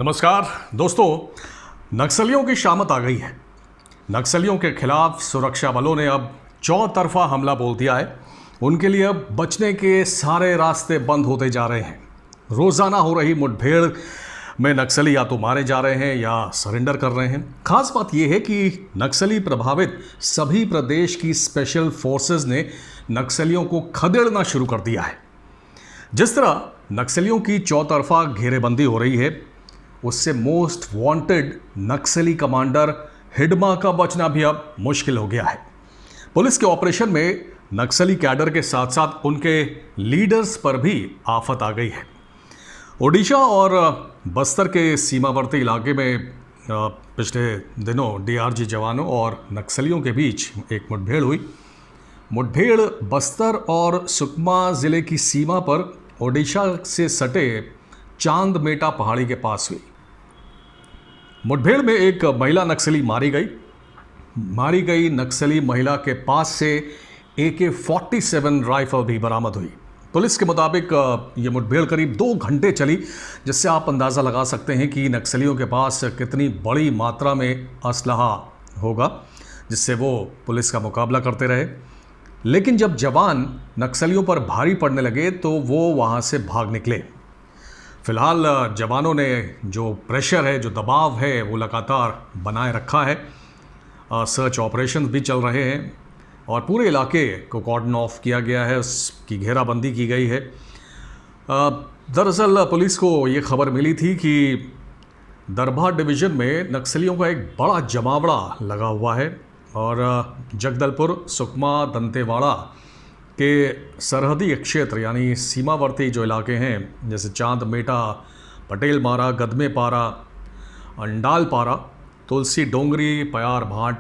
नमस्कार दोस्तों, नक्सलियों की शामत आ गई है। नक्सलियों के खिलाफ सुरक्षा बलों ने अब चौतरफा हमला बोल दिया है। उनके लिए अब बचने के सारे रास्ते बंद होते जा रहे हैं। रोजाना हो रही मुठभेड़ में नक्सली या तो मारे जा रहे हैं या सरेंडर कर रहे हैं। खास बात यह है कि नक्सली प्रभावित सभी प्रदेश की स्पेशल फोर्सेस ने नक्सलियों को खदेड़ना शुरू कर दिया है। जिस तरह नक्सलियों की चौतरफा घेरेबंदी हो रही है, उससे मोस्ट वांटेड नक्सली कमांडर हिडमा का बचना भी अब मुश्किल हो गया है। पुलिस के ऑपरेशन में नक्सली कैडर के साथ साथ उनके लीडर्स पर भी आफत आ गई है। ओडिशा और बस्तर के सीमावर्ती इलाके में पिछले दिनों डीआरजी जवानों और नक्सलियों के बीच एक मुठभेड़ हुई। मुठभेड़ बस्तर और सुकमा ज़िले की सीमा पर ओडिशा से सटे चांदमेटा पहाड़ी के पास हुई। मुठभेड़ में एक महिला नक्सली मारी गई नक्सली महिला के पास से AK-47 राइफल भी बरामद हुई। पुलिस के मुताबिक ये मुठभेड़ करीब 2 घंटे चली, जिससे आप अंदाज़ा लगा सकते हैं कि नक्सलियों के पास कितनी बड़ी मात्रा में असलहा होगा जिससे वो पुलिस का मुकाबला करते रहे। लेकिन जब जवान नक्सलियों पर भारी पड़ने लगे तो वो वहाँ से भाग निकले। फिलहाल जवानों ने जो प्रेशर है, जो दबाव है, वो लगातार बनाए रखा है। सर्च ऑपरेशन भी चल रहे हैं और पूरे इलाके को कॉर्डन ऑफ किया गया है, उसकी घेराबंदी की गई है। दरअसल पुलिस को ये खबर मिली थी कि दरभा डिवीज़न में नक्सलियों का एक बड़ा जमावड़ा लगा हुआ है और जगदलपुर, सुकमा, दंतेवाड़ा के सरहदी क्षेत्र यानी सीमावर्ती जो इलाके हैं, जैसे चांदमेटा, पटेल मारा, गदमे पारा, अंडाल पारा, तुलसी डोंगरी, पयार भाट,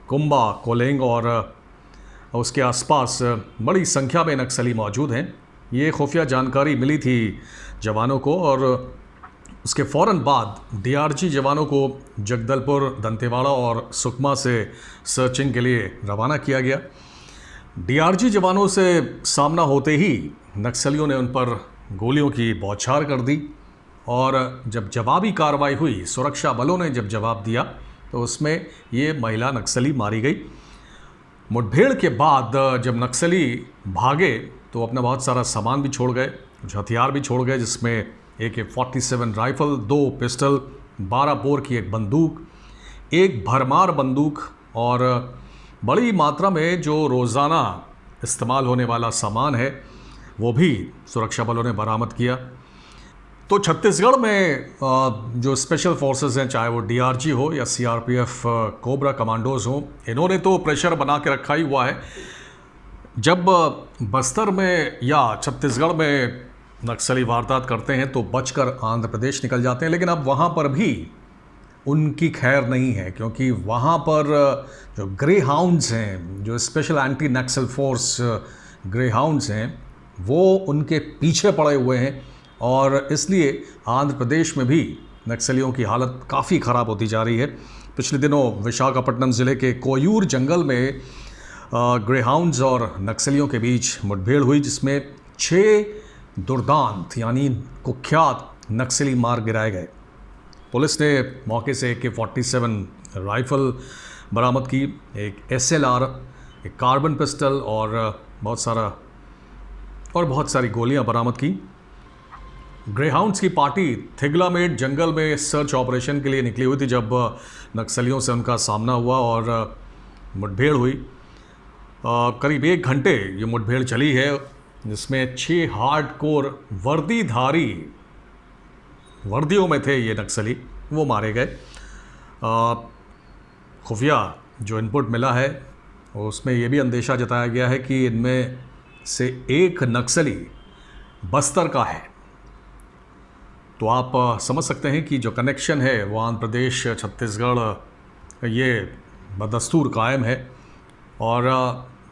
कुंबा, कोलेंग और उसके आसपास बड़ी संख्या में नक्सली मौजूद हैं। ये खुफिया जानकारी मिली थी जवानों को और उसके फ़ौरन बाद डीआरजी जवानों को जगदलपुर, दंतेवाड़ा और सुकमा से सर्चिंग के लिए रवाना किया गया। डीआरजी जवानों से सामना होते ही नक्सलियों ने उन पर गोलियों की बौछार कर दी और जब जवाबी कार्रवाई हुई, सुरक्षा बलों ने जब जवाब दिया तो उसमें ये महिला नक्सली मारी गई। मुठभेड़ के बाद जब नक्सली भागे तो अपना बहुत सारा सामान भी छोड़ गए, कुछ हथियार भी छोड़ गए, जिसमें AK-47 राइफल, 2 पिस्टल, 12 बोर की एक बंदूक, एक भरमार बंदूक और बड़ी मात्रा में जो रोज़ाना इस्तेमाल होने वाला सामान है वो भी सुरक्षा बलों ने बरामद किया। तो छत्तीसगढ़ में जो स्पेशल फोर्सेस हैं, चाहे वो डीआरजी हो या CRPF कोबरा कमांडोज हो, इन्होंने तो प्रेशर बना के रखा ही हुआ है। जब बस्तर में या छत्तीसगढ़ में नक्सली वारदात करते हैं तो बचकर आंध्र प्रदेश निकल जाते हैं, लेकिन अब वहाँ पर भी उनकी खैर नहीं है, क्योंकि वहाँ पर जो ग्रे हाउंड्स हैं, जो स्पेशल एंटी नक्सल फोर्स ग्रे हाउंड्स हैं, वो उनके पीछे पड़े हुए हैं और इसलिए आंध्र प्रदेश में भी नक्सलियों की हालत काफ़ी ख़राब होती जा रही है। पिछले दिनों विशाखापट्टनम ज़िले के कोयूर जंगल में ग्रे हाउंड्स और नक्सलियों के बीच मुठभेड़ हुई, जिसमें 6 दुर्दांत यानी कुख्यात नक्सली मार गिराए गए। पुलिस ने मौके से AK-47 राइफल बरामद की, एक SLR, एक कार्बन पिस्टल और बहुत सारी गोलियां बरामद की। ग्रेहाउंड्स की पार्टी थिगलामेट जंगल में सर्च ऑपरेशन के लिए निकली हुई थी जब नक्सलियों से उनका सामना हुआ और मुठभेड़ हुई। करीब 1 घंटे ये मुठभेड़ चली है, जिसमें 6 हार्डकोर वर्दीधारी, वर्दियों में थे ये नक्सली, वो मारे गए। खुफिया जो इनपुट मिला है उसमें ये भी अंदेशा जताया गया है कि इनमें से एक नक्सली बस्तर का है। तो आप समझ सकते हैं कि जो कनेक्शन है वो आंध्र प्रदेश, छत्तीसगढ़, ये बदस्तूर कायम है और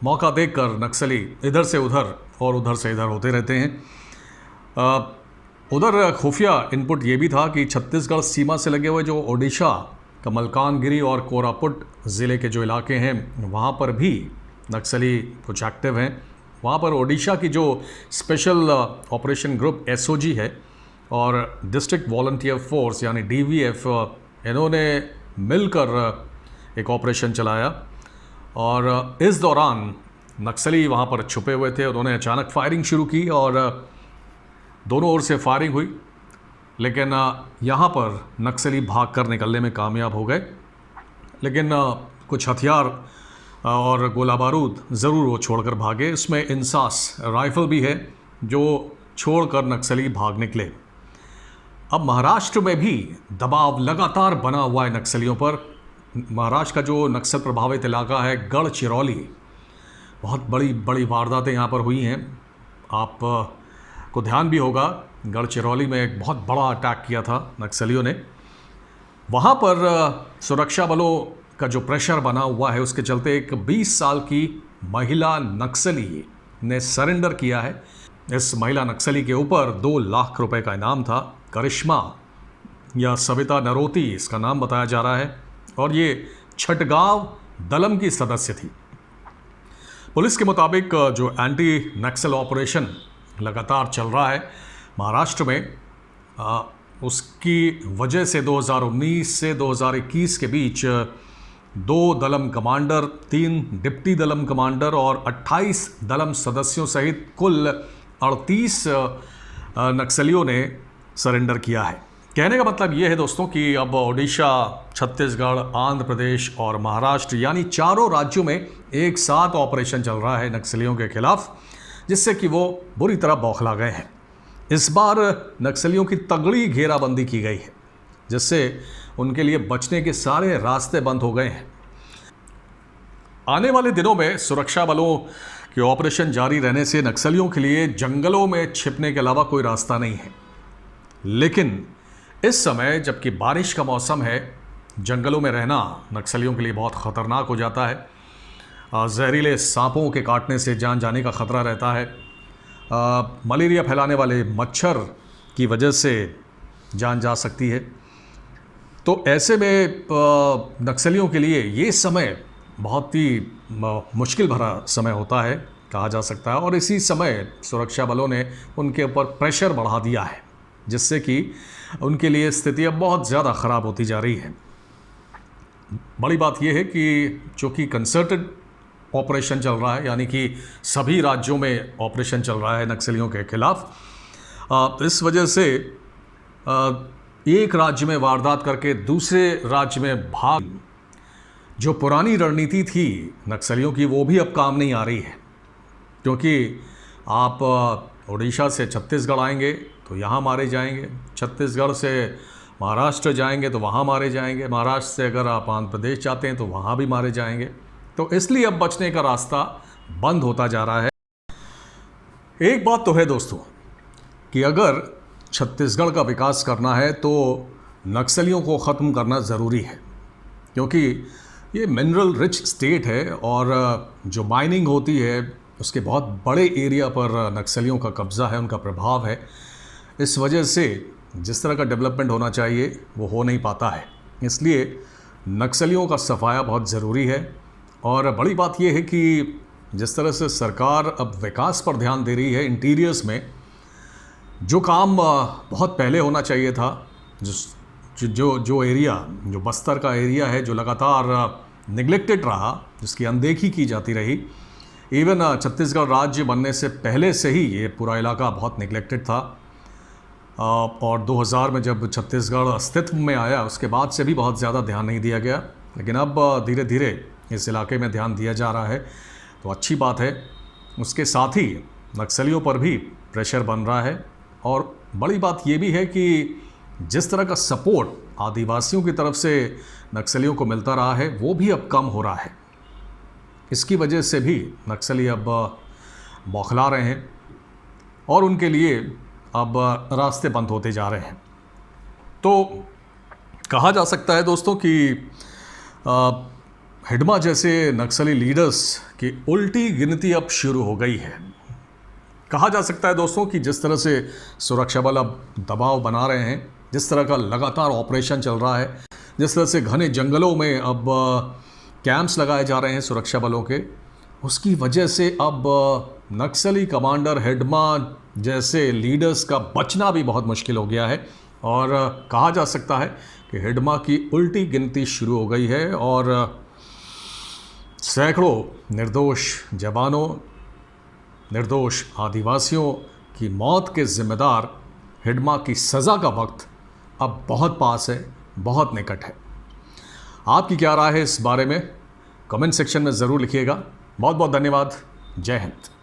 मौका देखकर नक्सली इधर से उधर और उधर से इधर होते रहते हैं। उधर खुफिया इनपुट ये भी था कि छत्तीसगढ़ सीमा से लगे हुए जो ओडिशा का मलकानगिरी और कोरापुट ज़िले के जो इलाके हैं, वहाँ पर भी नक्सली कुछ एक्टिव हैं। वहाँ पर ओडिशा की जो स्पेशल ऑपरेशन ग्रुप SOG है और डिस्ट्रिक्ट वॉलंटियर फोर्स यानी DVF, इन्होंने मिलकर एक ऑपरेशन चलाया और इस दौरान नक्सली वहाँ पर छुपे हुए थे। उन्होंने अचानक फायरिंग शुरू की और दोनों ओर से फायरिंग हुई, लेकिन यहाँ पर नक्सली भागकर निकलने में कामयाब हो गए। लेकिन कुछ हथियार और गोला बारूद ज़रूर वो छोड़कर भागे। इसमें इंसास राइफ़ल भी है जो छोड़कर नक्सली भाग निकले। अब महाराष्ट्र में भी दबाव लगातार बना हुआ है नक्सलियों पर। महाराष्ट्र का जो नक्सल प्रभावित इलाका है गढ़चिरौली, बहुत बड़ी बड़ी वारदातें यहाँ पर हुई हैं। आप को ध्यान भी होगा, गढ़चिरौली में एक बहुत बड़ा अटैक किया था नक्सलियों ने। वहाँ पर सुरक्षा बलों का जो प्रेशर बना हुआ है, उसके चलते एक 20 साल की महिला नक्सली ने सरेंडर किया है। इस महिला नक्सली के ऊपर 2 लाख रुपए का इनाम था। करिश्मा या सविता नरोती इसका नाम बताया जा रहा है और ये छठगांव दलम की सदस्य थी। पुलिस के मुताबिक जो एंटी नक्सल ऑपरेशन लगातार चल रहा है महाराष्ट्र में, उसकी वजह से 2019 से 2021 के बीच 2 दलम कमांडर, 3 डिप्टी दलम कमांडर और 28 दलम सदस्यों सहित कुल 38 नक्सलियों ने सरेंडर किया है। कहने का मतलब ये है दोस्तों कि अब ओडिशा, छत्तीसगढ़, आंध्र प्रदेश और महाराष्ट्र यानी चारों राज्यों में एक साथ ऑपरेशन चल रहा है नक्सलियों के खिलाफ, जिससे कि वो बुरी तरह बौखला गए हैं। इस बार नक्सलियों की तगड़ी घेराबंदी की गई है, जिससे उनके लिए बचने के सारे रास्ते बंद हो गए हैं। आने वाले दिनों में सुरक्षा बलों के ऑपरेशन जारी रहने से नक्सलियों के लिए जंगलों में छिपने के अलावा कोई रास्ता नहीं है। लेकिन इस समय जबकि बारिश का मौसम है, जंगलों में रहना नक्सलियों के लिए बहुत ख़तरनाक हो जाता है। जहरीले सांपों के काटने से जान जाने का ख़तरा रहता है। मलेरिया फैलाने वाले मच्छर की वजह से जान जा सकती है। तो ऐसे में नक्सलियों के लिए ये समय बहुत ही मुश्किल भरा समय होता है कहा जा सकता है। और इसी समय सुरक्षा बलों ने उनके ऊपर प्रेशर बढ़ा दिया है, जिससे कि उनके लिए स्थिति अब बहुत ज़्यादा ख़राब होती जा रही है। बड़ी बात यह है कि चूँकि कंसर्टेड ऑपरेशन चल रहा है, यानी कि सभी राज्यों में ऑपरेशन चल रहा है नक्सलियों के खिलाफ, इस वजह से एक राज्य में वारदात करके दूसरे राज्य में भाग, जो पुरानी रणनीति थी नक्सलियों की, वो भी अब काम नहीं आ रही है। क्योंकि आप उड़ीसा से छत्तीसगढ़ आएंगे तो यहाँ मारे जाएंगे, छत्तीसगढ़ से महाराष्ट्र जाएंगे तो वहाँ मारे जाएंगे, महाराष्ट्र से अगर आप आंध्र प्रदेश जाते हैं तो वहाँ भी मारे जाएंगे। तो इसलिए अब बचने का रास्ता बंद होता जा रहा है। एक बात तो है दोस्तों कि अगर छत्तीसगढ़ का विकास करना है तो नक्सलियों को ख़त्म करना ज़रूरी है, क्योंकि ये मिनरल रिच स्टेट है और जो माइनिंग होती है उसके बहुत बड़े एरिया पर नक्सलियों का कब्ज़ा है, उनका प्रभाव है। इस वजह से जिस तरह का डेवलपमेंट होना चाहिए वो हो नहीं पाता है। इसलिए नक्सलियों का सफाया बहुत ज़रूरी है। और बड़ी बात यह है कि जिस तरह से सरकार अब विकास पर ध्यान दे रही है, इंटीरियर्स में जो काम बहुत पहले होना चाहिए था, जो एरिया, जो बस्तर का एरिया है जो लगातार निगलेक्टेड रहा, जिसकी अनदेखी की जाती रही, इवन छत्तीसगढ़ राज्य बनने से पहले से ही ये पूरा इलाका बहुत निगलेक्टेड था। और 2000 में जब छत्तीसगढ़ अस्तित्व में आया उसके बाद से भी बहुत ज़्यादा ध्यान नहीं दिया गया, लेकिन अब धीरे धीरे इस इलाके में ध्यान दिया जा रहा है, तो अच्छी बात है। उसके साथ ही नक्सलियों पर भी प्रेशर बन रहा है। और बड़ी बात ये भी है कि जिस तरह का सपोर्ट आदिवासियों की तरफ से नक्सलियों को मिलता रहा है वो भी अब कम हो रहा है। इसकी वजह से भी नक्सली अब बौखला रहे हैं और उनके लिए अब रास्ते बंद होते जा रहे हैं। तो कहा जा सकता है दोस्तों कि हिडमा जैसे नक्सली लीडर्स की उल्टी गिनती अब शुरू हो गई है। कहा जा सकता है दोस्तों कि जिस तरह से सुरक्षा बल अब दबाव बना रहे हैं, जिस तरह का लगातार ऑपरेशन चल रहा है, जिस तरह से घने जंगलों में अब कैंप्स लगाए जा रहे हैं सुरक्षा बलों के, उसकी वजह से अब नक्सली कमांडर हिडमा जैसे लीडर्स का बचना भी बहुत मुश्किल हो गया है और कहा जा सकता है कि हिडमा की उल्टी गिनती शुरू हो गई है और सैकड़ों निर्दोष जवानों, निर्दोष आदिवासियों की मौत के जिम्मेदार हिडमा की सज़ा का वक्त अब बहुत पास है, बहुत निकट है। आपकी क्या राय है इस बारे में? कमेंट सेक्शन में ज़रूर लिखिएगा। बहुत बहुत धन्यवाद। जय हिंद।